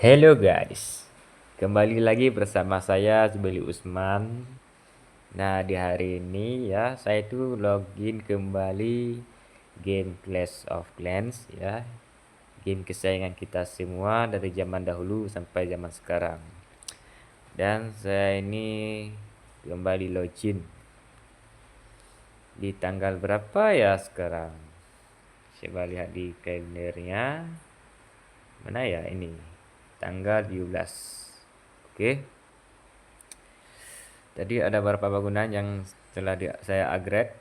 Hello guys, kembali lagi bersama saya Zubeli Usman. Nah di hari ini ya saya itu login kembali game Clash of Clans ya, game kesayangan kita semua dari zaman dahulu sampai zaman sekarang. Dan saya ini kembali login di tanggal berapa ya sekarang? Coba lihat di kalendernya. Mana ya ini? Tanggal 17. Oke. Jadi ada beberapa bangunan yang telah saya upgrade,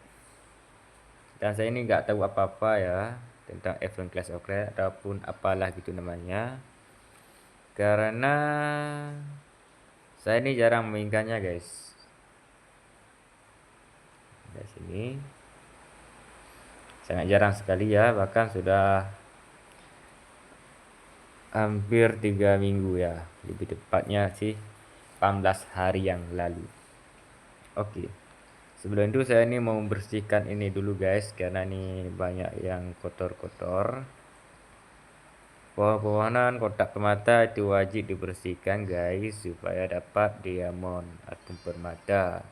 dan saya ini nggak tahu apa-apa ya tentang event Clash of Clans ataupun apalah gitu namanya, karena saya ini jarang memainkannya guys. Di sini sangat jarang sekali ya, bahkan sudah hampir 3 minggu ya, lebih tepatnya sih 18 hari yang lalu. Oke, sebelum itu saya ini mau membersihkan ini dulu guys, karena ini banyak yang kotor-kotor. Pohon-pohonan kotak permata itu wajib dibersihkan guys, supaya dapat diamond atau permata.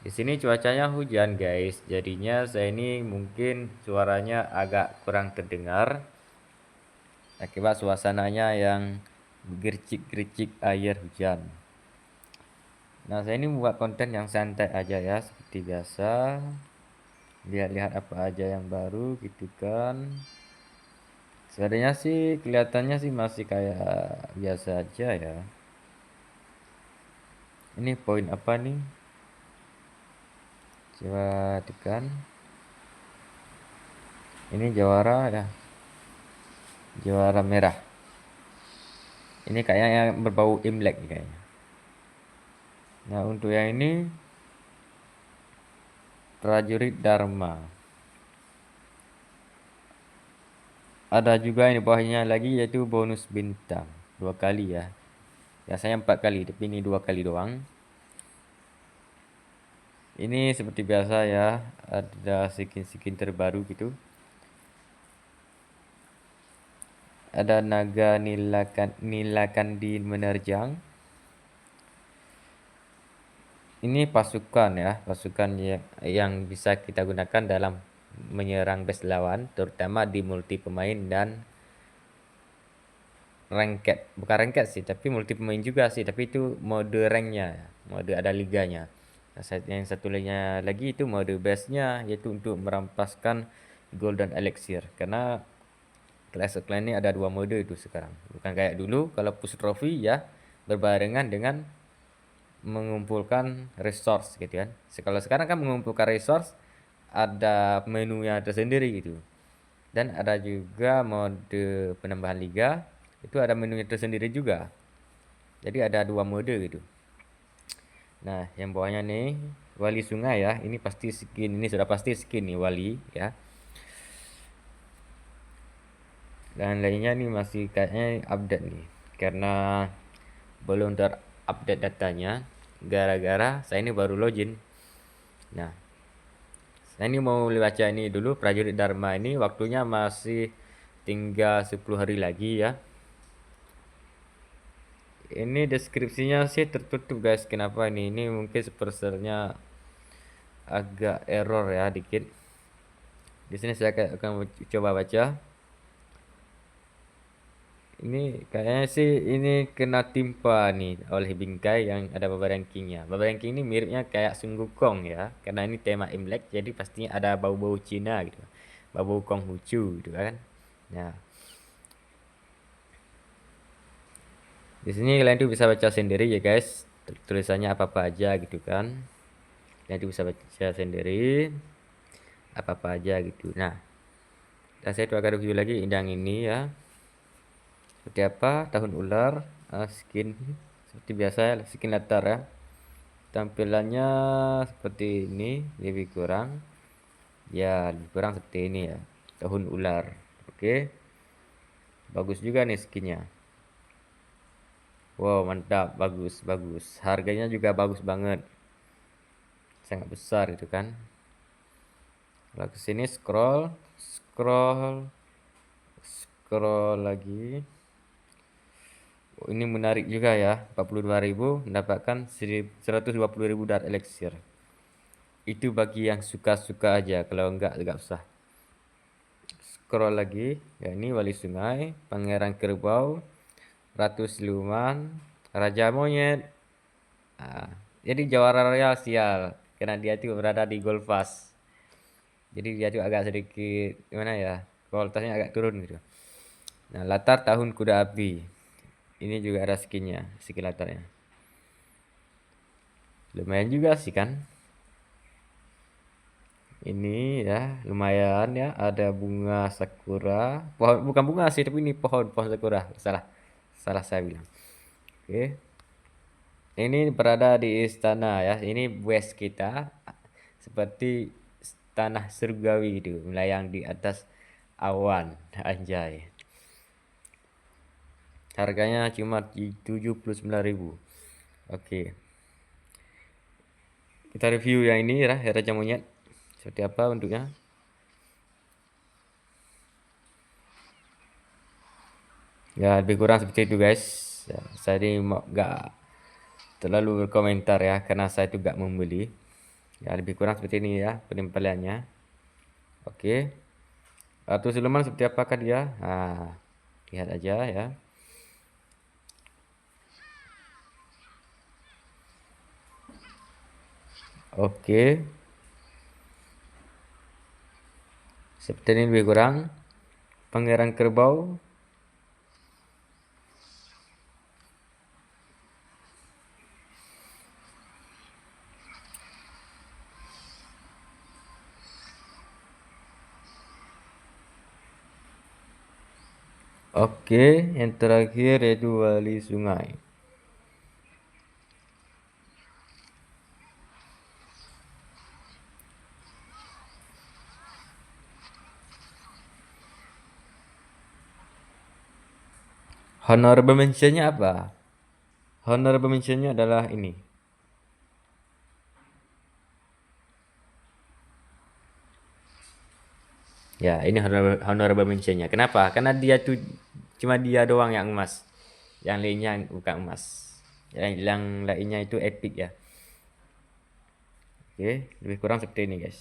Di sini cuacanya hujan guys, jadinya saya ini mungkin suaranya agak kurang terdengar akibat suasananya yang gercik-gercik air hujan. Nah saya ini buat konten yang santai aja ya, seperti biasa. Lihat-lihat apa aja yang baru gitu kan. Sebenarnya sih kelihatannya sih masih kayak biasa aja ya. Ini poin apa nih? Coba tekan. Ini jawara ya. Jawara merah. Ini kayaknya yang berbau Imlek nih kayaknya. Nah, untuk yang ini prajurit Dharma. Ada juga yang di bawahnya lagi, yaitu bonus bintang. 2 kali ya. Biasanya 4 kali, tapi ini 2 kali doang. Ini seperti biasa ya, ada skin-skin terbaru gitu. Ada naga nilakandi menerjang. Ini pasukan ya, pasukan yang bisa kita gunakan dalam menyerang base lawan, terutama di multi pemain dan ranked. Bukan ranked sih, tapi multi pemain juga sih, tapi itu mode ranknya, mode ada liganya. Nah, yang satu lainnya lagi itu mode base-nya, yaitu untuk merampaskan golden elixir. Karena Clash of Clans ini ada 2 mode itu sekarang. Bukan kayak dulu kalau push trophy ya berbarengan dengan mengumpulkan resource gitu kan. Kalau sekarang kan mengumpulkan resource ada menunya tersendiri gitu. Dan ada juga mode penambahan liga, itu ada menunya tersendiri juga. Jadi ada 2 mode gitu. Nah, yang bawahnya nih wali sungai ya. Ini pasti skin, ini sudah pasti skin nih wali ya. Dan lainnya nih masih kayaknya update nih. Karena belum terupdate datanya, gara-gara saya ini baru login. Nah, saya ini mau baca ini dulu, prajurit Dharma ini waktunya masih tinggal 10 hari lagi ya. Ini deskripsinya sih tertutup guys. Kenapa ini? Ini mungkin servernya agak error ya dikit. Di sini saya akan coba baca. Ini kayaknya sih ini kena timpa nih oleh bingkai yang ada baba rankingnya. Baba ranking ini miripnya kayak Sun Wukong ya, karena ini tema Imlek, jadi pastinya ada bau-bau Cina gitu, bau-bau Konghucu gitu kan. Nah, di sini kalian tuh bisa baca sendiri ya guys, tulisannya apa-apa aja gitu kan. Kalian tuh bisa baca sendiri apa-apa aja gitu. Nah, dan saya tuh akan review lagi yang ini ya. Seperti apa tahun ular, skin seperti biasa ya, skin latar ya. Tampilannya seperti ini, lebih kurang ya, lebih kurang seperti ini ya, tahun ular. Oke, bagus juga nih skinnya. Wow, mantap, bagus bagus, harganya juga bagus banget, sangat besar itu kan. Kalau kesini scroll scroll Scroll lagi. Oh, ini menarik juga ya. 42.000 mendapatkan 120.000 Dark Elixir. Itu bagi yang suka-suka aja. Kalau enggak usah. Scroll lagi. Ya, ini Wali Sungai, Pangeran Kerbau, Ratu Siluman, Raja Monyet. Ah, jadi jawara royal sial. Karena dia itu berada di Gold Pass. Jadi dia tuh agak sedikit gimana ya? Kualitasnya agak turun gitu. Nah, latar tahun kuda api. Ini juga ada skinnya, skin latarnya. Lumayan juga sih kan. Ini ya lumayan ya, ada bunga sakura. Pohon bukan bunga sih, tapi ini pohon sakura. Salah. Salah saya bilang. Oke. Ini berada di istana ya. Ini base kita seperti tanah surgawi itu, melayang di atas awan. Anjay. Harganya cuma 79.000. Oke. Kita review yang ini ya, Raja Monyet. Seperti apa bentuknya? Ya, lebih kurang seperti itu guys. Ya, saya ini nggak terlalu berkomentar ya, karena saya itu gak membeli. Ya, lebih kurang seperti ini ya penempeliannya. Oke. Ratu Siluman seperti apakah dia? Nah, lihat aja ya. Oke. Seperti ini lebih kurang. Pangeran Kerbau. Oke, yang terakhir yaitu Wali Sungai. Honorable mentionnya apa? Honorable mentionnya adalah ini. Ya, ini honorable mentionnya. Kenapa? Karena dia tuh cuma dia doang yang emas. Yang lainnya bukan emas. Yang lainnya itu epic ya. Oke, lebih kurang seperti ini guys.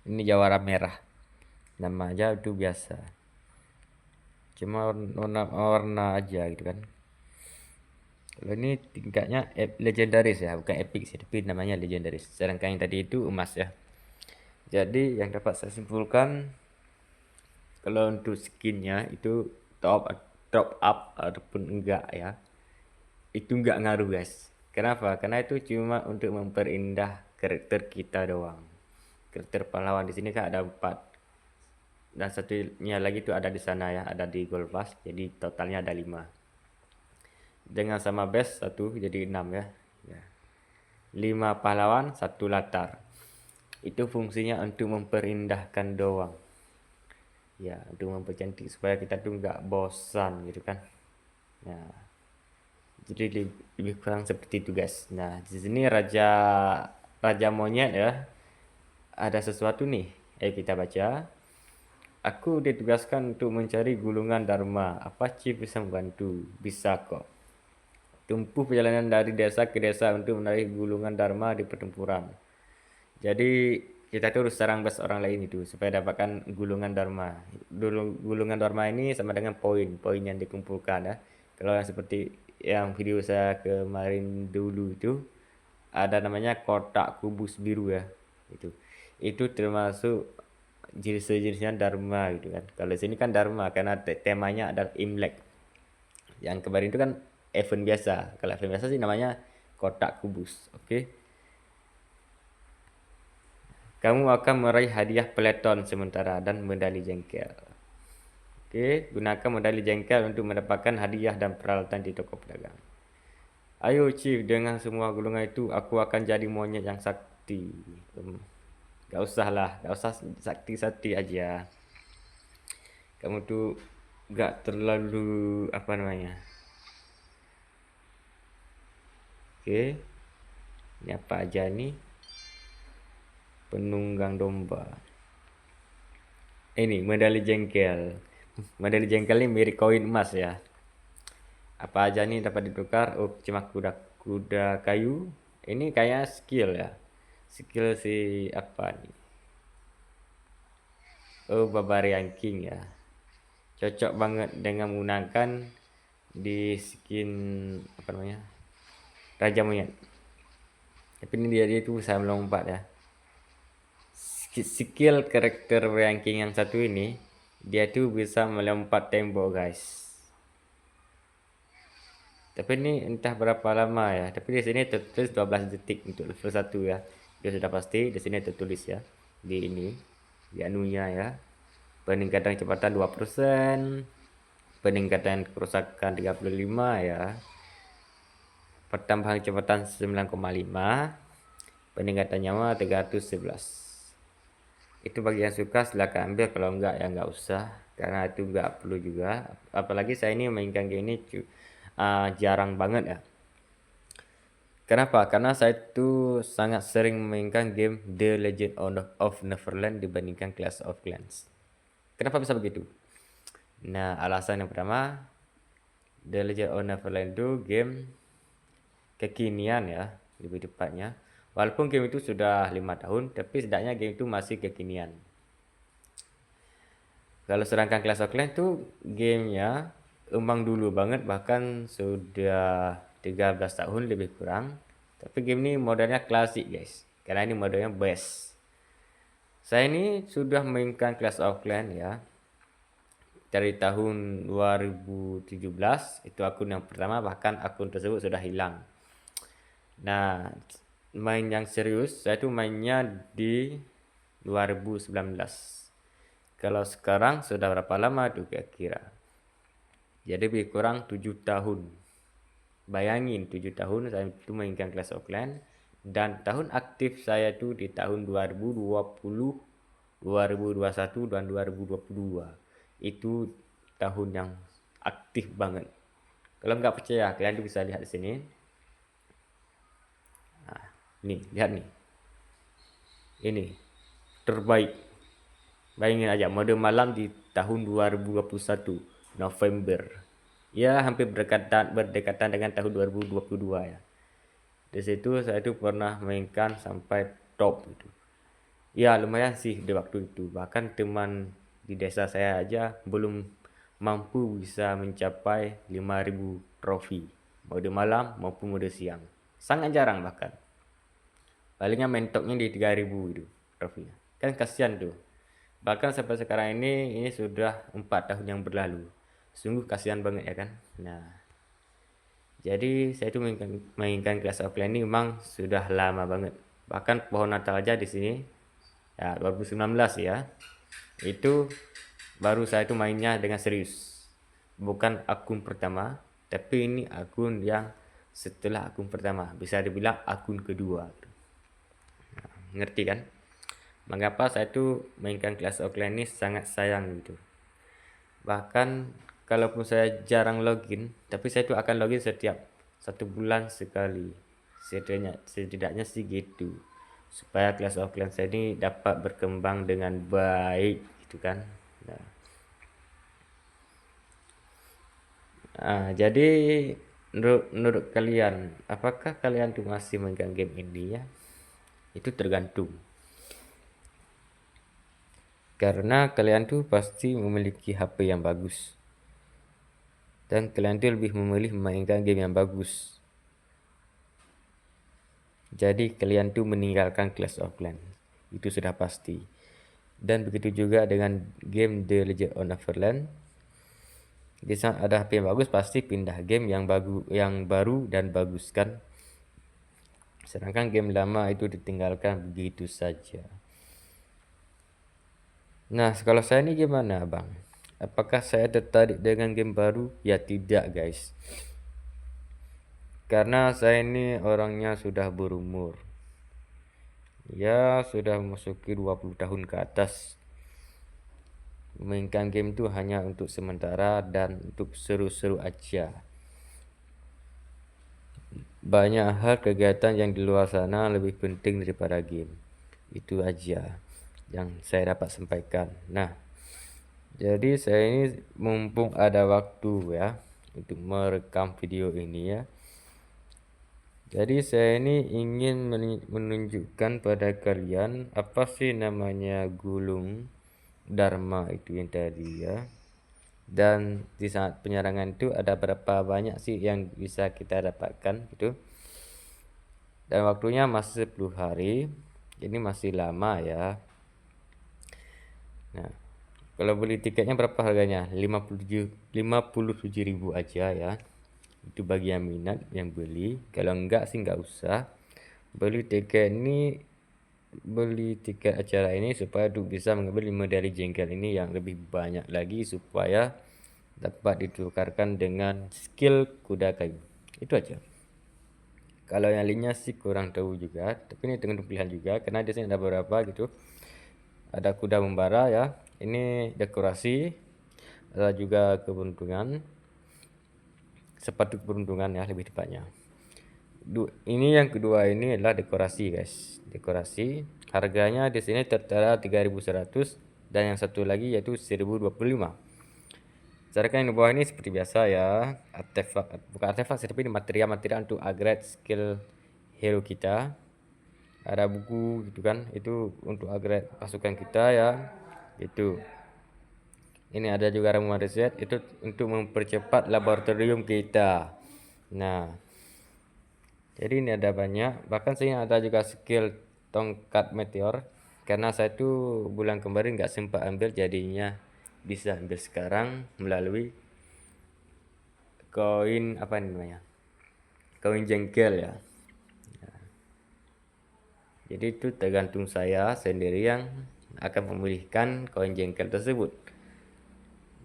Ini jawara merah. Nama aja itu biasa. Cuma warna aja gitu kan. Kalau ini tingkatnya legendaris ya, bukan epic sih, tapi namanya legendaris. Sedangkan yang tadi itu emas ya. Jadi yang dapat saya simpulkan, kalau untuk skinnya itu top up ataupun enggak ya, itu enggak ngaruh guys. Kenapa? Karena itu cuma untuk memperindah karakter kita doang. Karakter pahlawan di sini kan ada 4 dan satunya lagi tuh ada di sana ya, ada di Gold Pass, jadi totalnya ada 5. Dengan sama base 1 jadi 6 ya. 5 pahlawan, 1 latar. Itu fungsinya untuk memperindahkan doang. Ya, untuk mempercantik supaya kita tuh nggak bosan gitu kan. Nah, jadi lebih kurang seperti itu guys. Nah, di sini raja monyet ya. Ada sesuatu nih. Ayo kita baca. Aku ditugaskan untuk mencari gulungan Dharma. Apa Chief bisa membantu? Bisa kok. Tempuh perjalanan dari desa ke desa untuk menarik gulungan Dharma di pertempuran. Jadi kita tuh harus serang best orang lain itu supaya dapatkan gulungan Dharma. Gulungan Dharma ini sama dengan poin yang dikumpulkan ya. Kalau yang seperti yang video saya kemarin dulu itu ada namanya kotak kubus biru ya. Itu termasuk jenis-jenisnya Dharma gitu kan. Kalau di sini kan Dharma karena temanya adalah Imlek. Yang kemarin itu kan event biasa. Kalau event biasa sih namanya kotak kubus. Oke. Kamu akan meraih hadiah peleton sementara dan medali jengkel. Oke, gunakan medali jengkel untuk mendapatkan hadiah dan peralatan di toko pedagang. Ayo Chief, dengan semua gulungan itu aku akan jadi monyet yang sakti. Gak usah lah, gak usah sakti-sakti aja. Kamu tuh gak terlalu apa namanya. Oke, ini apa aja nih? Penunggang domba. Ini medali jengkel. Model jengkel ini mirip koin emas ya. Apa aja nih dapat ditukar? Oh, cuma kuda kayu. Ini kayak skill ya. Skill si apa nih? Oh, Barbarian King ya. Cocok banget dengan menggunakan di skin apa namanya? Raja Monyet. Tapi ini dia tuh bisa melompat ya. Skill karakter ranking yang satu ini, dia tuh bisa melompat tembok guys. Tapi ini entah berapa lama ya. Tapi di sini tertulis 12 detik untuk level 1 ya. Dia sudah pasti di sini tertulis ya. Di ini, di anunya ya. Peningkatan kecepatan 2%, peningkatan kerusakan 35 ya. Pertambahan kecepatan 9,5, peningkatan nyawa 311. Itu bagi yang suka silahkan ambil, kalau enggak ya enggak usah, karena itu enggak perlu juga. Apalagi saya ini mainkan game ini jarang banget ya. Kenapa? Karena saya tuh sangat sering memainkan game The Legend of Neverland dibandingkan Clash of Clans. Kenapa bisa begitu? Nah, alasan yang pertama, The Legend of Neverland itu game kekinian ya, lebih tepatnya. Walaupun game itu sudah 5 tahun, tapi setidaknya game itu masih kekinian. Kalau sedangkan Clash of Clans tuh gamenya emang dulu banget, bahkan sudah 13 tahun lebih kurang. Tapi game ini modalnya klasik guys, karena ini modalnya best. Saya ini sudah mainkan Clash of Clans ya dari tahun 2017, itu akun yang pertama, bahkan akun tersebut sudah hilang. Nah, main yang serius saya tuh mainnya di 2019. Kalau sekarang sudah berapa lama tuh kira-kira? Jadi lebih kurang 7 tahun. Bayangin 7 tahun saya itu mainkan Clash of Clans, dan tahun aktif saya tuh di tahun 2020, 2021 dan 2022. Itu tahun yang aktif banget. Kalau nggak percaya, kalian tuh bisa lihat di sini. Nah, nih, lihat nih. Ini terbaik. Bayangin aja, mode malam di tahun 2021 November. Ya, hampir berdekatan dengan tahun 2022 ya. Di situ saya tuh pernah mainkan sampai top gitu. Ya, lumayan sih di waktu itu. Bahkan teman di desa saya aja belum mampu bisa mencapai 5.000 trofi. Mode malam maupun mode siang. Sangat jarang bahkan. Palingnya mentoknya di 3.000 itu trofinya. Kan kasihan tuh. Bahkan sampai sekarang ini sudah 4 tahun yang berlalu. Sungguh kasihan banget ya kan. Nah, jadi saya tuh mainkan Clash of Clans ini memang sudah lama banget. Bahkan pohon Natal aja di sini ya 2019 ya. Itu baru saya tuh mainnya dengan serius. Bukan akun pertama, tapi ini akun yang setelah akun pertama. Bisa dibilang akun kedua. Nah, ngerti kan? Mengapa saya tuh mainkan Clash of Clans ini sangat sayang gitu. Bahkan kalaupun saya jarang login, tapi saya tuh akan login setiap 1 bulan sekali. Setidaknya sih gitu. Supaya Clash of Clans saya ini dapat berkembang dengan baik gitu kan. Jadi menurut kalian, apakah kalian tuh masih mainkan game ini ya? Itu tergantung. Karena kalian tuh pasti memiliki HP yang bagus. Dan kalian tuh lebih memilih memainkan game yang bagus. Jadi kalian tuh meninggalkan Clash of Clans. Itu sudah pasti. Dan begitu juga dengan game The Legend of Neverland. Di saat ada HP yang bagus, pasti pindah game yang baru dan bagus kan. Sedangkan game lama itu ditinggalkan begitu saja. Nah, kalau saya ini gimana, Bang? Apakah saya tertarik dengan game baru? Ya tidak, guys. Karena saya ini orangnya sudah berumur. Ya, sudah memasuki 20 tahun ke atas. Memainkan game itu hanya untuk sementara dan untuk seru-seru aja. Banyak hal kegiatan yang di luar sana lebih penting daripada game. Itu aja yang saya dapat sampaikan. Nah, Jadi saya ini mumpung ada waktu ya untuk merekam video ini ya. Jadi saya ini ingin menunjukkan pada kalian apa sih namanya gulung Dharma itu yang tadi ya. Dan di saat penyerangan itu ada berapa banyak sih yang bisa kita dapatkan gitu. Dan waktunya masih 10 hari. Ini masih lama ya. Nah, kalau beli tiketnya berapa harganya? 57.000 aja ya. Itu bagi yang minat yang beli. Kalau enggak sih enggak usah. Beli tiket ini beli tiket acara ini supaya bisa mengambil medali jengkel ini yang lebih banyak lagi supaya dapat ditukarkan dengan skill kuda kayu. Itu aja. Kalau yang lainnya sih kurang tahu juga, tapi ini dengan pilihan juga karena di sini ada beberapa gitu. Ada kuda membara ya. Ini dekorasi, ada juga keberuntungan, sepatu keberuntungan ya lebih tepatnya. Ini yang kedua ini adalah dekorasi guys. Dekorasi harganya di sini tertera 3.100 dan yang satu lagi yaitu 1.025. Carakan yang di bawah ini seperti biasa ya, artefak bukan artefak sih, tapi ini material-material untuk upgrade skill hero kita. Ada buku gitu kan, itu untuk upgrade pasukan kita ya. Itu. Ini ada juga ramuan riset itu untuk mempercepat laboratorium kita. Nah, jadi ini ada banyak, bahkan saya ada juga skill tongkat meteor karena saya tuh bulan kemarin nggak sempat ambil, jadinya bisa ambil sekarang melalui koin apa namanya, koin jengkel ya. Jadi itu tergantung saya sendiri yang akan memilihkan koin jengkel tersebut.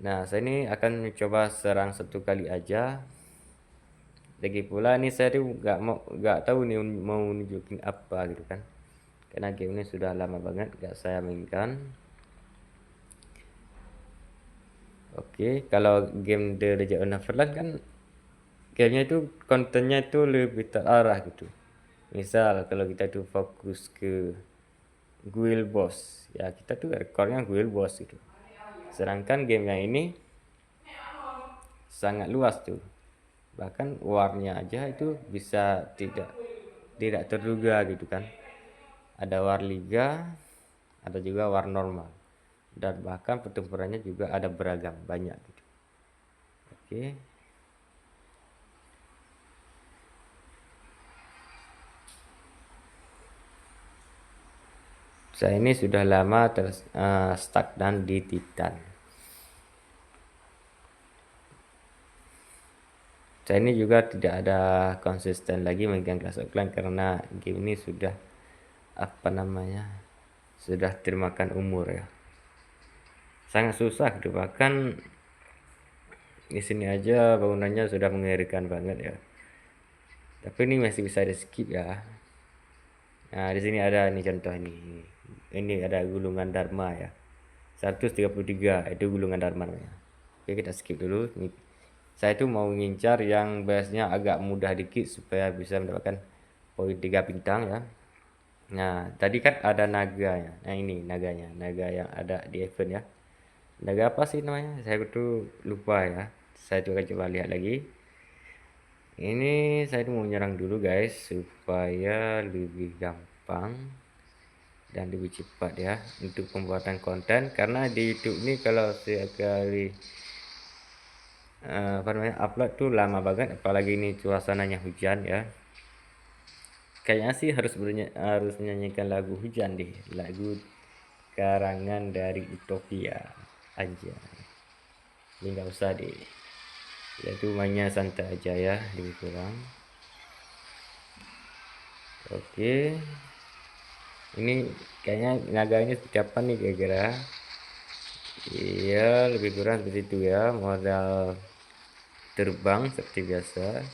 Nah, saya ini akan mencoba serang satu kali aja. Lagi pula nih saya tuh nggak tahu nih mau nunjukin apa gitu kan, karena game ini sudah lama banget nggak saya mainkan. Oke, kalau game The Legend of Neverland kan gamenya itu kontennya itu lebih terarah gitu. Misal kalau kita tuh fokus ke guild boss ya, kita tuh rekornya guild boss gitu. Sedangkan game yang ini sangat luas tuh, bahkan warnya aja itu bisa tidak terduga gitu kan. Ada war liga, ada juga war normal, dan bahkan pertempurannya juga ada beragam banyak gitu. Oke, saya ini sudah lama stagnan di Titan. Saya ini juga tidak ada konsisten lagi mainkan Clash of Clans karena game ini sudah apa namanya, sudah termakan umur ya. Sangat susah gitu, bahkan di sini aja bangunannya sudah mengerikan banget ya. Tapi ini masih bisa di skip ya. Nah, di sini ada nih contoh ini. Ini ada gulungan Dharma ya. 133 itu gulungan Dharma namanya. Oke, kita skip dulu. Saya tuh mau ngincar yang base-nya agak mudah dikit supaya bisa mendapatkan poin 3 bintang ya. Nah, tadi kan ada naga ya. Nah, ini naganya, naga yang ada di event ya. Naga apa sih namanya? Saya tuh lupa ya. Saya juga coba lihat lagi. Ini saya tuh mau nyerang dulu guys supaya lebih gampang dan lebih cepat ya untuk pembuatan konten, karena di YouTube ini kalau sekali apa namanya upload tuh lama banget, apalagi ini suasananya hujan ya. Kayaknya sih harus menyanyikan lagu hujan deh, lagu karangan dari Utopia aja. Ini nggak usah deh, yaitu mainnya santai aja ya, lebih kurang. Oke, ini kayaknya naga ini seperti apa nih kira-kira. Iya, lebih kurang seperti itu ya, modal terbang seperti biasa.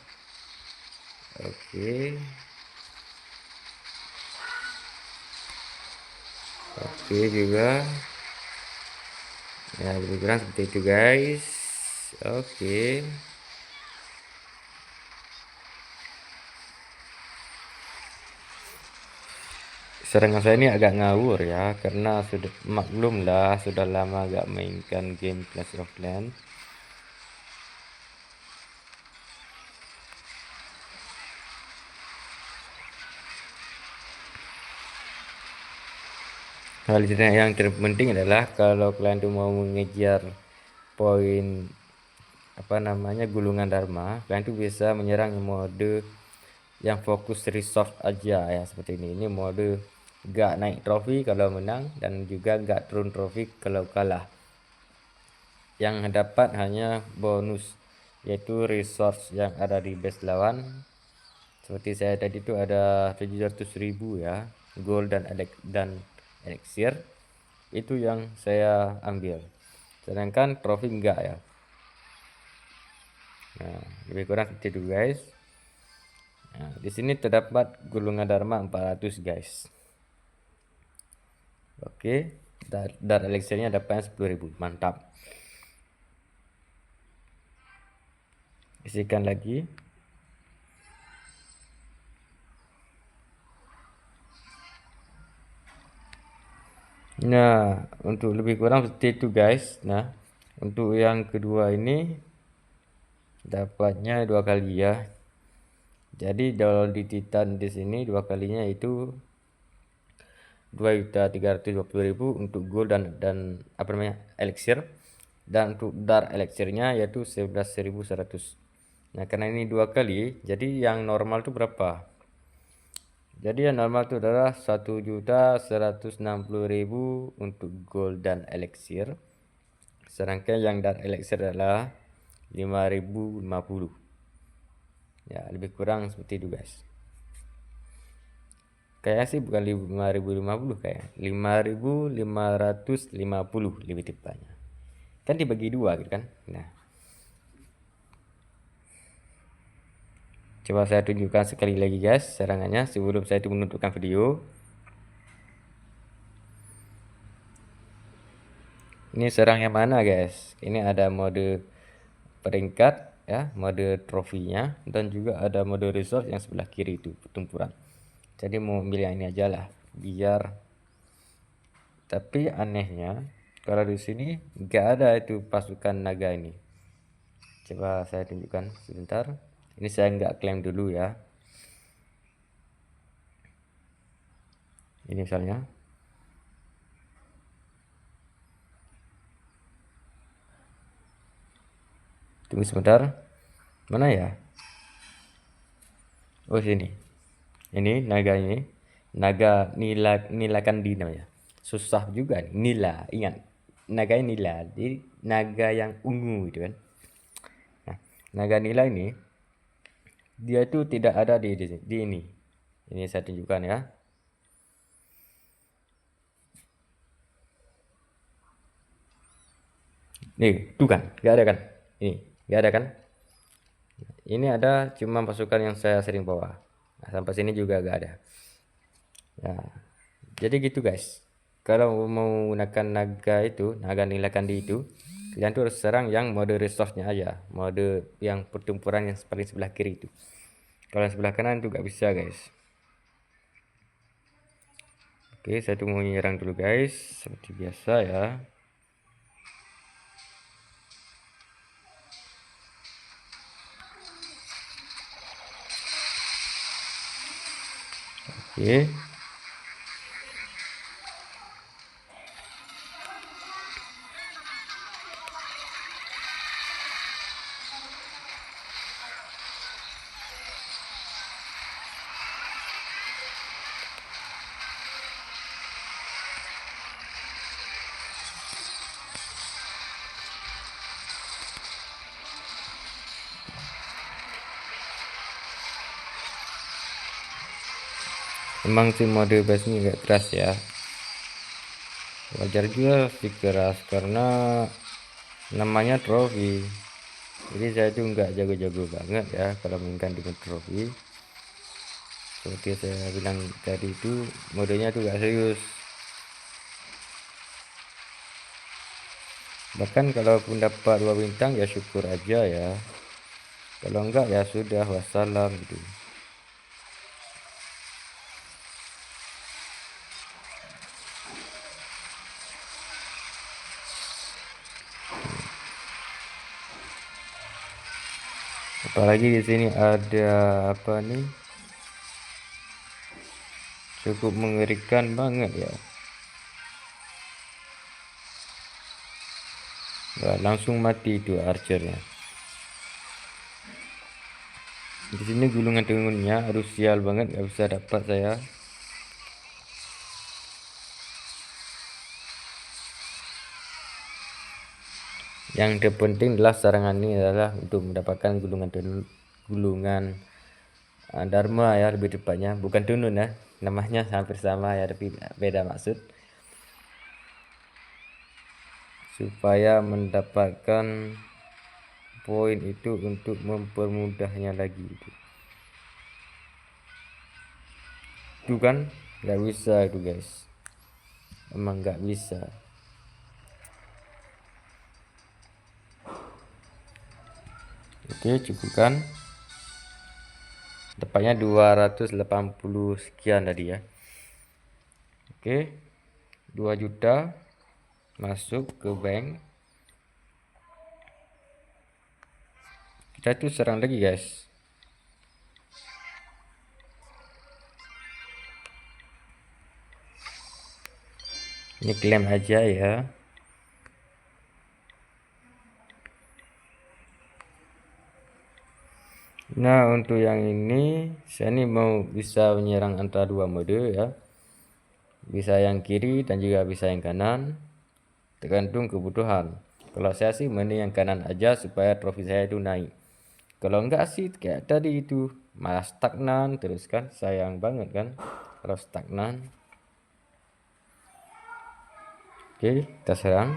Oke, oke juga ya, lebih kurang seperti itu guys. Oke, serangan saya ini agak ngawur ya, karena sudah maklum lah, sudah lama gak mainkan game Clash of Clans. Hal yang terpenting adalah kalau kalian tuh mau mengejar poin apa namanya gulungan dharma, kalian tuh bisa menyerang mode yang fokus resource aja ya, seperti ini. Ini mode gak naik trofi kalau menang dan juga gak turun trofi kalau kalah. Yang dapat hanya bonus, yaitu resource yang ada di base lawan. Seperti saya tadi itu ada 700.000 ya, gold dan elixir. Itu yang saya ambil. Sedangkan trofi enggak ya. Nah, lebih kurang seperti itu guys. Nah, di sini terdapat gulungan dharma 400 guys. Oke, dar elixirnya dapatnya 10.000. Mantap. Isikan lagi. Nah, untuk lebih kurang seperti itu guys. Nah, untuk yang kedua ini dapatnya 2 kali ya. Jadi kalau di Titan di sini 2 kalinya itu 2.320.000 untuk gold dan apa namanya elixir, dan untuk dar elixirnya yaitu 11.100. Nah, karena ini 2 kali, jadi yang normal itu berapa? Jadi yang normal itu adalah 1.160.000 untuk gold dan elixir. Sedangkan yang dar elixir adalah 5.050. Ya, lebih kurang seperti itu guys. Kayaknya sih bukan 5.050, kayak 5.550 lebih tepatnya. Kan dibagi 2 gitu kan. Nah, coba saya tunjukkan sekali lagi guys serangannya sebelum saya itu menutupkan video. Ini serang yang mana guys? Ini ada mode peringkat ya, mode trofinya, dan juga ada mode resource yang sebelah kiri itu pertempuran. Jadi mau ambil yang ini aja lah biar. Tapi anehnya kalau di sini nggak ada itu pasukan naga ini. Coba saya tunjukkan sebentar. Ini saya nggak klaim dulu ya. Ini misalnya. Tunggu sebentar. Mana ya? Oh sini. Ini naga ini. Naga Nila Kandi namanya. Susah juga nih. Nila, ingat. Naga Nila. Jadi naga yang ungu gitu kan. Nah, naga Nila ini dia itu tidak ada di ini. Ini saya tunjukkan ya. Nih, tuh kan, nggak ada kan? Ini, nggak ada kan? Ini ada cuma pasukan yang saya sering bawa. Nah, sampai sini juga nggak ada. Nah, jadi gitu guys. Kalau mau menggunakan naga nila kandi itu, kalian tuh harus serang yang mode resource-nya aja, mode yang pertempuran yang paling sebelah kiri itu. Kalau yang sebelah kanan itu nggak bisa guys. Oke, saya tunggu menyerang dulu guys, seperti biasa ya. Oke. Emang sih mode base ini agak keras ya. Wajar juga sih keras karena namanya trofi. Jadi saya tuh nggak jago-jago banget ya kalau mainkan dengan trofi. Seperti saya bilang tadi itu modenya tuh gak serius. Bahkan kalaupun dapat 2 bintang ya syukur aja ya. Kalau enggak ya sudah wassalam gitu. Apalagi di sini ada apa nih? Cukup mengerikan banget ya. Wah, langsung mati itu archernya. Di sini gulungan tengunnya, aduh sial banget gak bisa dapat saya. Yang terpenting adalah serangan ini adalah untuk mendapatkan gulungan Dharma ya, lebih tepatnya, bukan tunun ya. Namanya hampir sama ya, tapi beda maksud. Supaya mendapatkan poin itu untuk mempermudahnya lagi itu kan nggak bisa itu guys, emang nggak bisa. Oke, cukup kan, tepatnya 280 sekian tadi ya. Oke, 2 juta masuk ke bank. Kita tuh serang lagi guys. Ini klaim aja ya. Nah, untuk yang ini saya ini mau bisa menyerang antara dua mode ya. Bisa yang kiri dan juga bisa yang kanan, tergantung kebutuhan. Kalau saya sih mending yang kanan aja supaya trofi saya itu naik. Kalau enggak sih kayak tadi itu malah stagnan terus kan, sayang banget kan kalau stagnan. Oke, kita serang.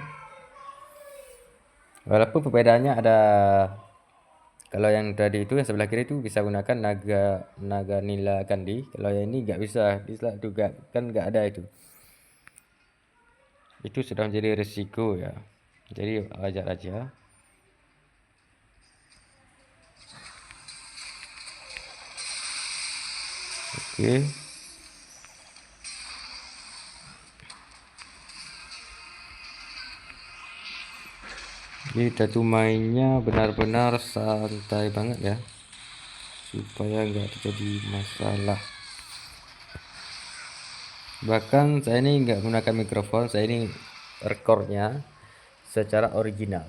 Walaupun perbedaannya ada, kalau yang tadi itu yang sebelah kiri itu bisa gunakan naga naga nila kandi, kalau yang ini nggak bisa juga kan, nggak ada itu sudah menjadi resiko ya, jadi wajar aja. Oke, jadi kita tuh mainnya benar-benar santai banget ya, supaya nggak terjadi masalah. Bahkan saya ini nggak menggunakan mikrofon, saya ini rekornya secara original.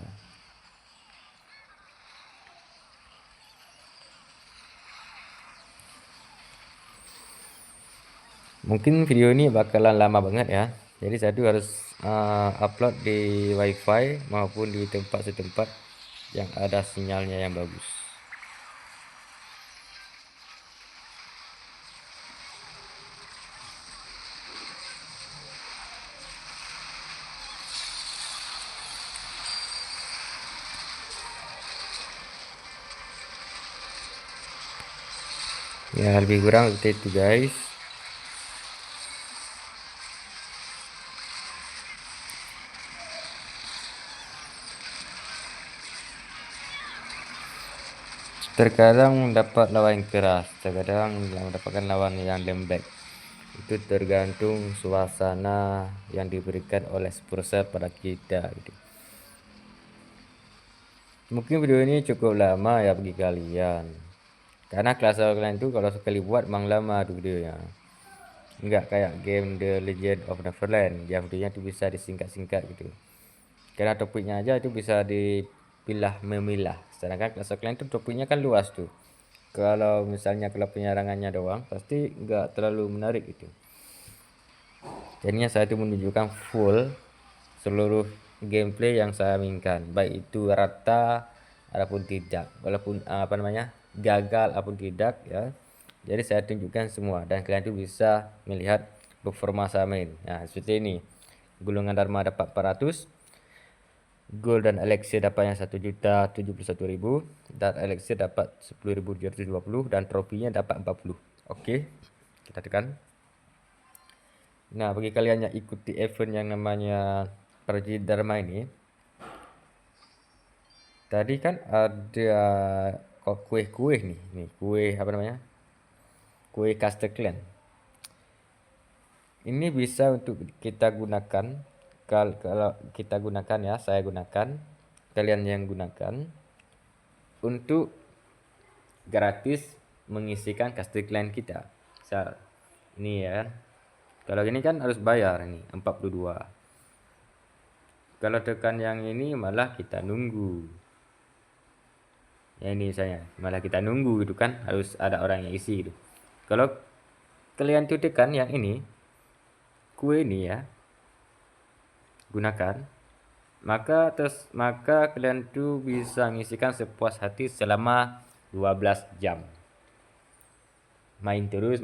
Mungkin video ini bakalan lama banget ya, jadi saya tuh harus upload di wifi maupun di tempat setempat yang ada sinyalnya yang bagus. Ya lebih kurang seperti itu guys. Terkadang mendapat lawan yang keras, terkadang mendapatkan lawan yang lembek. Itu tergantung suasana yang diberikan oleh sponsor pada kita gitu. Mungkin video ini cukup lama ya bagi kalian, karena kelas kalian itu kalau sekali buat memang lama tuh videonya. Enggak kayak game The Legend of Neverland yang videonya itu bisa disingkat-singkat gitu, karena topiknya aja itu bisa dipilah memilah. Sedangkan kelas kalian itu topiknya kan luas tuh. Kalau misalnya kalau penyarangannya doang pasti enggak terlalu menarik gitu. Jadinya saya itu menunjukkan full seluruh gameplay yang saya inginkan, baik itu rata ataupun tidak, walaupun apa namanya gagal ataupun tidak ya. Jadi saya tunjukkan semua dan kalian itu bisa melihat performa saya main. Nah seperti ini, gulungan Dharma dapat 400, gold dan elixir dapatnya 1.071.000, dan elixir dapat 10.720 dan trofinya dapat 40. Oke, kita tekan. Nah, bagi kalian yang ikuti event yang namanya Prajurit Dharma ini, tadi kan ada kok kue-kue nih kue apa namanya? Kue Caster Clan. Ini bisa untuk kita gunakan, kalau kita gunakan ya, saya gunakan, kalian yang gunakan untuk gratis mengisikan castle clan kita. Misal ini ya kan. Kalau gini kan harus bayar ini 42. Kalau tekan yang ini malah kita nunggu. Ya ini saya malah kita nunggu gitu kan, harus ada orang yang isi gitu. Kalau kalian tuh tekan yang ini, kue ini ya, gunakan, maka kalian tuh bisa mengisikan sepuas hati selama 12 jam. Main terus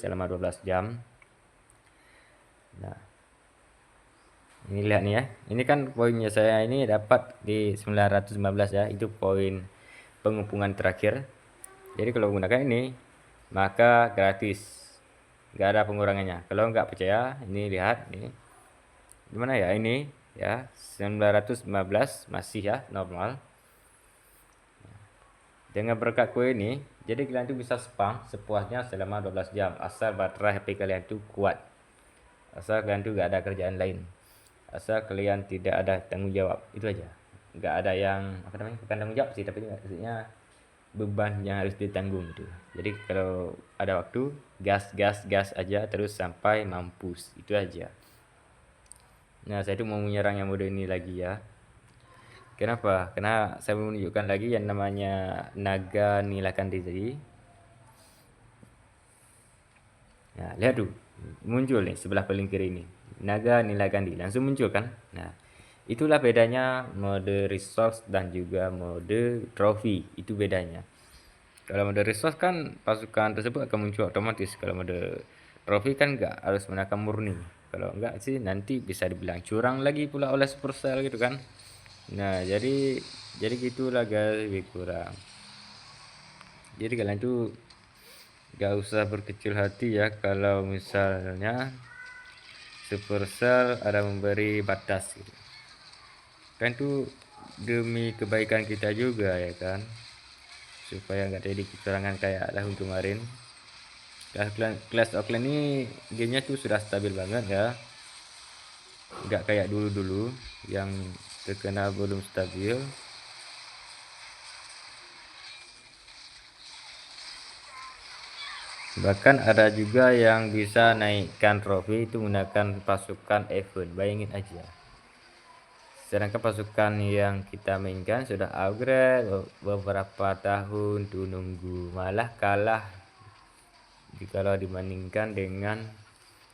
selama 12 jam. Nah, ini lihat nih ya. Ini kan poinnya saya ini dapat di 915 ya. Itu poin pengepungan terakhir. Jadi kalau menggunakan ini maka gratis. Nggak ada pengurangannya. Kalau nggak percaya, ini lihat nih. Gimana ya ini ya, 915 masih ya normal. Dengan berkat kue ini, jadi kalian tuh bisa spam sepuasnya selama 12 jam asal baterai HP kalian tuh kuat. Asal kalian tuh gak ada kerjaan lain. Asal kalian tidak ada tanggung jawab. Itu aja. Gak ada yang apa namanya? Bukan tanggung jawab sih, tapi maksudnya beban yang harus ditanggung gitu. Jadi kalau ada waktu, gas aja terus sampai mampus. Itu aja. Nah, saya tuh mau menyerang yang mode ini lagi ya. Kenapa? Karena saya mau menunjukkan lagi yang namanya naga nilakan diri. Nah, lihat tuh. Muncul nih sebelah paling kiri ini. Naga nilagandi langsung muncul kan? Nah, itulah bedanya mode resource dan juga mode trophy. Itu bedanya. Kalau mode resource kan pasukan tersebut akan muncul otomatis. Kalau mode trophy kan enggak, harus menangkap murni. Kalau enggak sih nanti bisa dibilang curang lagi pula oleh Supercell gitu kan. Nah, jadi gitulah guys, lebih kurang. Jadi kalian tuh gak usah berkecil hati ya kalau misalnya Supercell ada memberi batas gitu. Kan tuh demi kebaikan kita juga ya kan, supaya nggak jadi kecurangan kayak tahun kemarin. Clash of Clans ini gamenya tuh sudah stabil banget ya, nggak kayak dulu-dulu yang terkena belum stabil. Bahkan ada juga yang bisa naikkan trofi itu menggunakan pasukan event, bayangin aja. Sedangkan pasukan yang kita mainkan sudah upgrade beberapa tahun tuh nunggu, malah kalah kalau dibandingkan dengan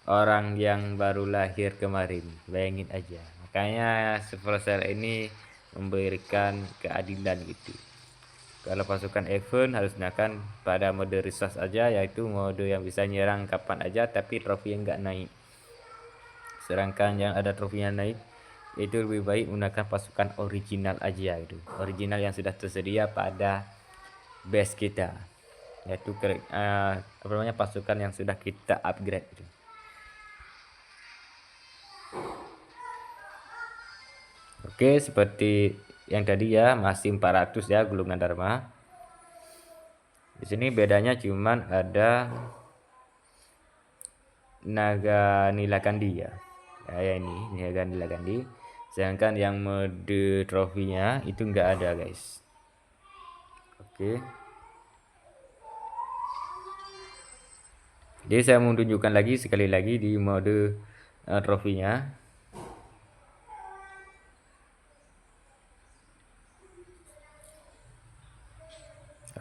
orang yang baru lahir kemarin. Bayangin aja. Makanya Supercell ini memberikan keadilan gitu. Kalau pasukan event harus gunakan pada mode resource aja, yaitu mode yang bisa nyerang kapan aja tapi trofi yang nggak naik. Sedangkan yang ada trofinya naik itu lebih baik menggunakan pasukan original aja gitu. Original yang sudah tersedia pada base kita. Yaitu apa namanya, pasukan yang sudah kita upgrade gitu. Oke, seperti yang tadi ya, masih 400 ya gulungan Dharma. Di sini bedanya cuman ada naga nilakandi ya. Ya ini naga nilakandi. Sedangkan yang mode trofinya itu enggak ada, guys. Oke. Jadi saya mau tunjukkan lagi sekali lagi di mode trofinya.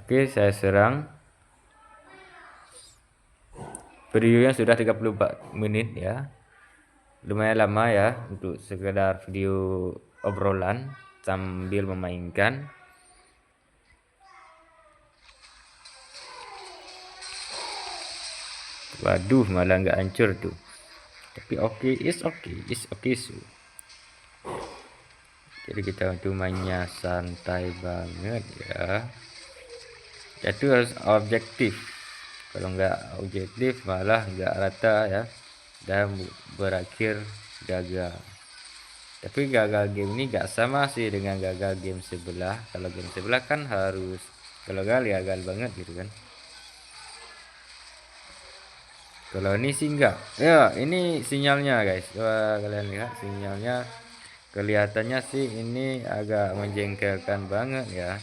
Oke, saya serang. Videonya sudah 34 menit ya. Lumayan lama ya untuk sekedar video obrolan sambil memainkan. Waduh, malah nggak hancur tuh. Tapi oke, it's okay so. Jadi kita untuk mainnya santai banget ya. Itu harus objektif. Kalau nggak objektif malah nggak rata ya, dan berakhir gagal. Tapi gagal game ini nggak sama sih dengan gagal game sebelah. Kalau game sebelah kan harus, kalau gagal ya gagal banget gitu kan. Kalau ini sih enggak. Ya, ini sinyalnya guys. Coba kalian lihat sinyalnya. Kelihatannya sih ini agak menjengkelkan banget ya.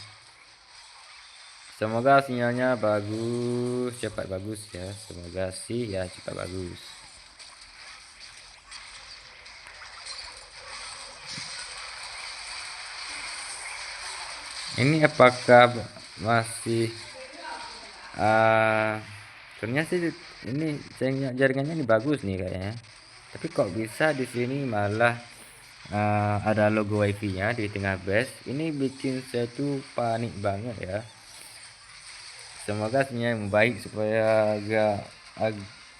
Semoga sinyalnya bagus, cepat bagus ya. Semoga sih ya cepat bagus. Ini apakah masih sebenarnya sih ini jaringannya ini bagus nih kayaknya. Tapi kok bisa di sini malah ada logo wifi-nya di tengah base. Ini bikin saya tuh panik banget ya. Semoga sinyal yang baik supaya agak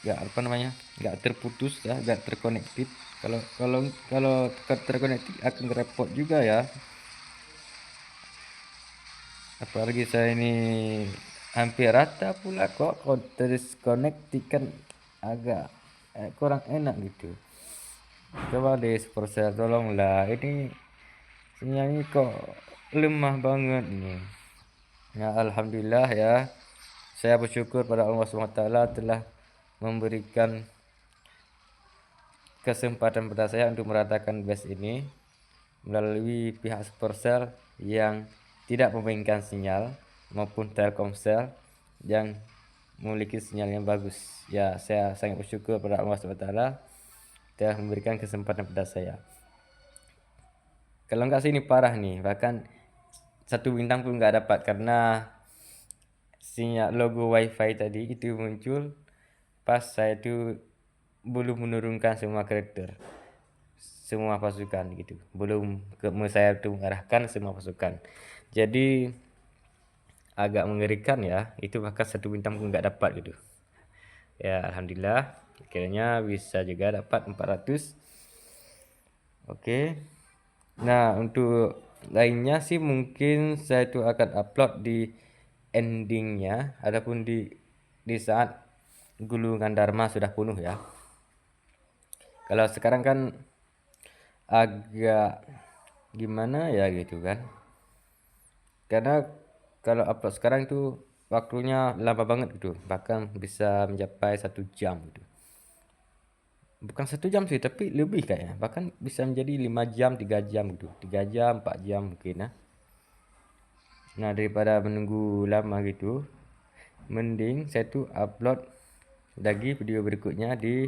apa namanya, nggak terputus ya, nggak terkonektif. Kalau terkonektif akan repot juga ya. Apalagi saya ini hampir rata pula kok kalau terkonektif kan agak kurang enak gitu. Coba deh Supercell tolonglah, ini sinyalnya kok lemah banget nih. Ya alhamdulillah ya. Saya bersyukur pada Allah SWT telah memberikan kesempatan pada saya untuk meratakan base ini melalui pihak Supercell yang tidak memberikan sinyal maupun Telkomsel yang memiliki sinyal yang bagus. Ya, saya sangat bersyukur pada Allah SWT telah memberikan kesempatan pada saya. Kalau enggak sih ini parah nih, bahkan 1 bintang pun nggak dapat karena sinyal logo wifi tadi itu muncul pas saya itu belum menurunkan semua karakter, semua pasukan gitu, belum saya tuh mengarahkan semua pasukan, jadi agak mengerikan ya, itu bahkan 1 bintang pun nggak dapat gitu ya. Alhamdulillah akhirnya bisa juga dapat 400. Oke, nah untuk lainnya sih mungkin saya itu akan upload di endingnya ataupun di saat gulungan Dharma sudah penuh ya. Kalau sekarang kan agak gimana ya gitu kan, karena kalau upload sekarang itu waktunya lama banget gitu, bahkan bisa mencapai 1 jam gitu. Bukan 1 jam sih, tapi lebih kayaknya, bahkan bisa menjadi 5 jam 3 jam gitu, 3 jam 4 jam mungkin ya. Nah daripada menunggu lama gitu, mending saya tuh upload lagi video berikutnya di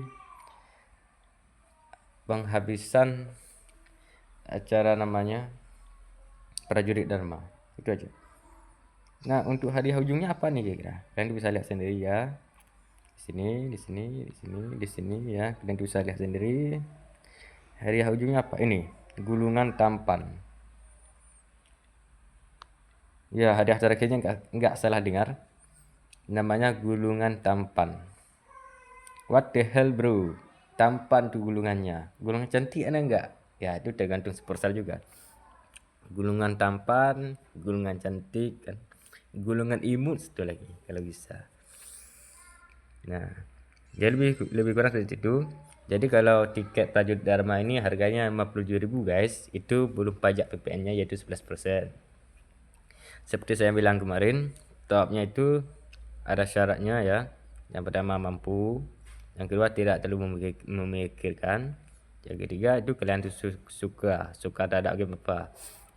penghabisan acara namanya Prajurit Dharma. Itu aja. Nah, untuk hadiah ujungnya apa nih kira-kira? Kalian bisa lihat sendiri ya. Di sini, di sini, di sini, di sini ya. Kalian bisa lihat sendiri. Hadiah ujungnya apa? Ini, gulungan tampan. Ya, hadiah terakhirnya nggak salah dengar. Namanya gulungan tampan. What the hell bro? Tampan tuh gulungannya. Gulungan cantik ada nggak? Ya, itu tergantung Supercell juga. Gulungan tampan, gulungan cantik kan. Gulungan imut satu lagi kalau bisa. Nah, jadi lebih kurang seperti itu. Jadi kalau tiket Prajurit Dharma ini harganya 57.000 guys, itu belum pajak PPN-nya yaitu 11%. Seperti saya bilang kemarin, top-nya itu ada syaratnya ya. Yang pertama mampu, yang kedua tidak terlalu memikirkan, yang ketiga itu kalian tuh suka tak ada game apa.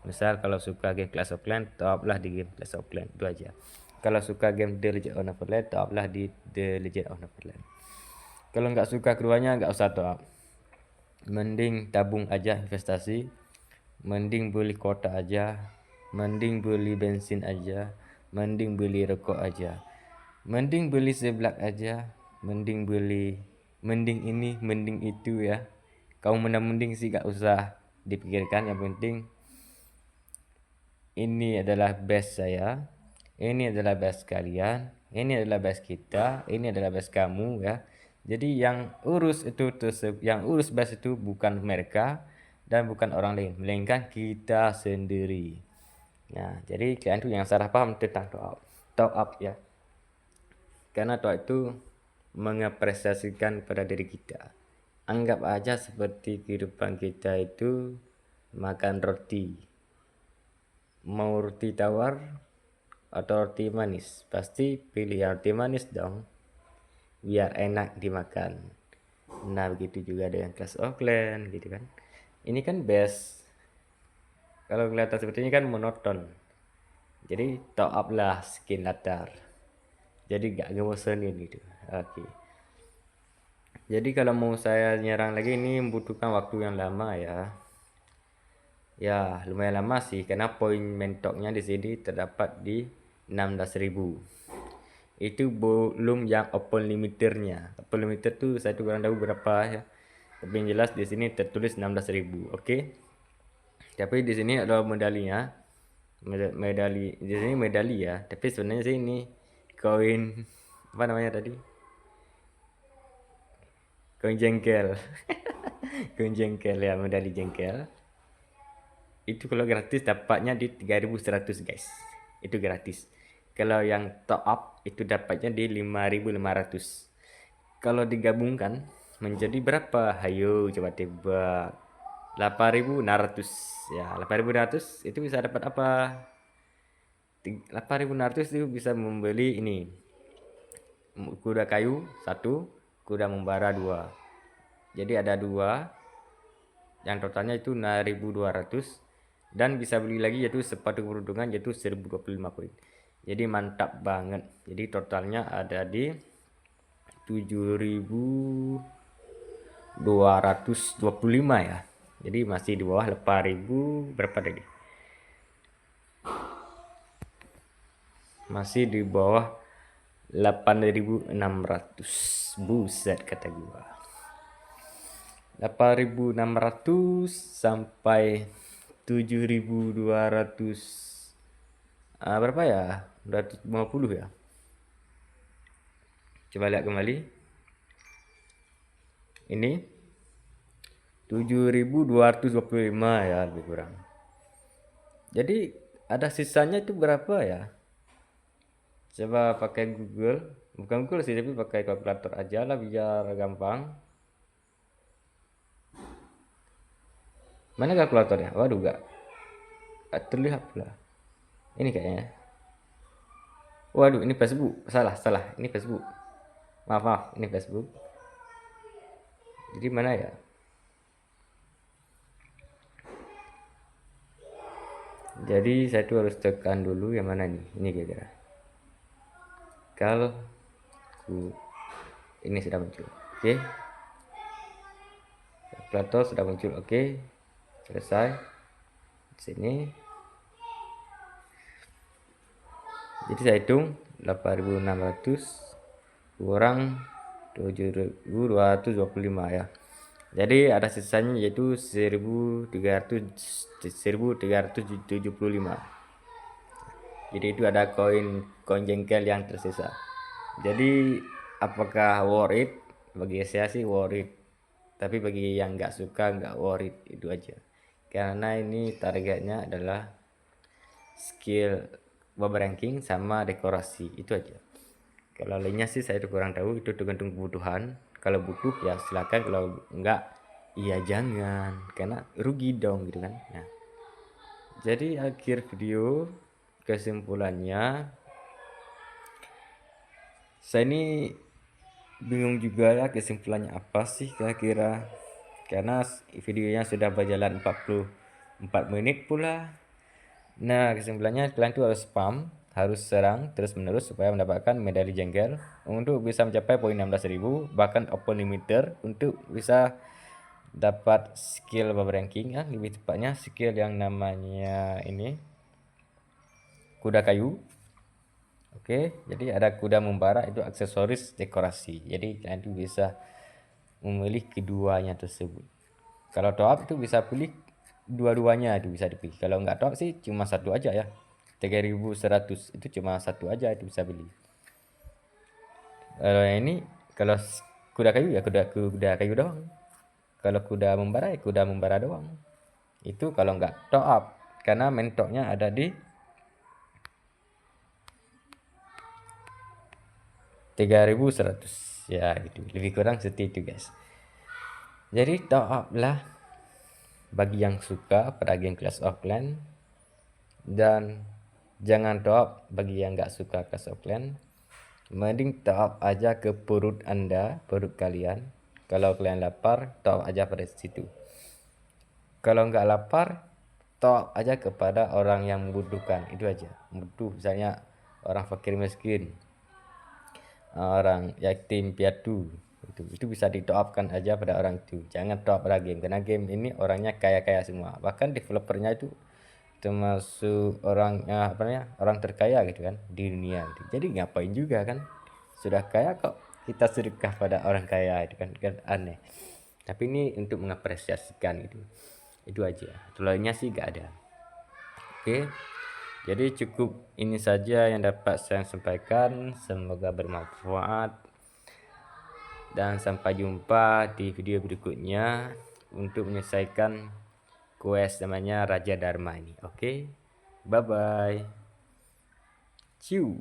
Misal kalau suka game Clash of Clans, top lah di game Clash of Clans, itu aja. Kalau suka game The Legend of Neverland, top lah di The Legend of Neverland. Kalau nggak suka keduanya nggak usah top, mending tabung aja investasi, mending beli kota aja, mending beli bensin aja, mending beli rokok aja, mending beli seblak aja, mending ini mending itu ya. Kamu mending sih gak usah dipikirkan, yang penting ini adalah best saya, ini adalah best kalian, ini adalah best kita, ini adalah best kamu ya. Jadi yang urus best itu bukan mereka dan bukan orang lain, melainkan kita sendiri. Nah, jadi kalian tuh yang salah paham tentang top up ya. Karena top itu mengapresiasikan pada diri kita. Anggap aja seperti kehidupan kita itu makan roti. Mau roti tawar atau roti manis? Pasti pilih yang roti manis dong, biar enak dimakan. Nah begitu juga dengan Clash of Clans gitu kan. Ini kan best. Kalau kelihatan seperti ini kan monoton. Jadi top up lah skin latar. Jadi gak ngebosenin gitu. Oke. Jadi kalau mau saya nyerang lagi ini membutuhkan waktu yang lama ya. Ya, lumayan lama sih karena poin mentoknya di sini terdapat di 16.000. Itu belum yang open limiternya. Open limiter tuh saya tuh kurang tahu berapa ya. Tapi yang jelas di sini tertulis 16.000. Oke. Tapi di sini ada medalinya. Medali di sini medali ya. Tapi sebenarnya sih ini koin apa namanya tadi? Koin jengkel. Koin jengkel ya, medali jengkel. Itu kalau gratis dapatnya di 3.100 guys. Itu gratis. Kalau yang top up itu dapatnya di 5.500. Kalau digabungkan menjadi berapa? Hayo coba tebak. 8.600 ya. 8.600 itu bisa dapat apa? 8.600 itu bisa membeli ini. Kuda kayu 1, kuda membara 2. Jadi ada 2 yang totalnya itu 6.200 dan bisa beli lagi yaitu sepatu peruntungan yaitu 1.025 koin. Jadi mantap banget. Jadi totalnya ada di 7.225 ya. Jadi masih di bawah 8.000 berapa tadi? Masih di bawah 8.600. Buset kata gua. 8.600 sampai 7.200 berapa ya? 250 ya. Coba lihat kembali. Ini 7.225 ya lebih kurang. Jadi ada sisanya itu berapa ya? Coba pakai Google. Bukan Google sih tapi pakai kalkulator aja lah biar gampang. Mana kalkulatornya? Waduh gak terlihat pula. Ini kayaknya. Waduh ini Facebook. Salah. Ini Facebook. Maaf. Ini Facebook. Jadi mana ya? Jadi saya tuh harus tekan dulu yang mana nih? Ini kira-kira. Ini sudah muncul. Oke. Kalkulator sudah muncul. Oke. Selesai. Di sini. Jadi saya hitung 8.600 kurang 7.225 ya. Jadi ada sisanya yaitu 1.375. Jadi itu ada koin jengkel yang tersisa. Jadi apakah worth it? Bagi saya sih worth it. Tapi bagi yang nggak suka nggak worth it, itu aja. Karena ini targetnya adalah skill bubble ranking sama dekorasi, itu aja. Kalau lainnya sih saya kurang tahu, itu tergantung kebutuhan. Kalau butuh ya silakan, kalau enggak ya jangan, karena rugi dong gitu kan. Nah, jadi akhir video kesimpulannya saya ini bingung juga ya kesimpulannya apa sih kira-kira, karena videonya sudah berjalan 44 menit pula. Nah, kesimpulannya kalian tuh harus spam, harus serang terus menerus supaya mendapatkan medali jengkel untuk bisa mencapai poin 16.000, bahkan open limiter untuk bisa dapat skill bubble ranking ya, lebih tepatnya skill yang namanya ini kuda kayu. Oke, jadi ada kuda membara, itu aksesoris dekorasi. Jadi kalian tuh bisa memilih keduanya tersebut. Kalau top up itu bisa pilih dua-duanya, itu bisa dipilih. Kalau nggak top up sih cuma satu aja ya. 3.100 itu cuma satu aja itu bisa beli. Kalau yang ini kalau kuda kayu ya kuda kayu doang. Kalau kuda membara ya kuda membara doang. Itu kalau nggak top up, karena mentoknya ada di 3.100 ya gitu. Lebih kurang seperti itu guys. Jadi top up lah bagi yang suka pada game Clash of Clans, dan jangan top up bagi yang nggak suka Clash of Clans. Mending top up aja ke perut Anda, perut kalian. Kalau kalian lapar, top up aja pada situ. Kalau nggak lapar, top aja kepada orang yang membutuhkan, itu aja. Butuh misalnya orang fakir miskin, orang yatim piatu, itu bisa ditopkan aja pada orang itu. Jangan top pada game, karena game ini orangnya kaya-kaya semua, bahkan developernya itu termasuk orang apa namanya, orang terkaya gitu kan di dunia gitu. Jadi ngapain juga kan, sudah kaya kok kita sedekah pada orang kaya, itu kan aneh. Tapi ini untuk mengapresiasikan itu aja, itu lainnya sih gak ada. Oke, jadi cukup ini saja yang dapat saya sampaikan, semoga bermanfaat dan sampai jumpa di video berikutnya untuk menyelesaikan quest namanya Raja Dharma ini. Oke, bye bye, ciu.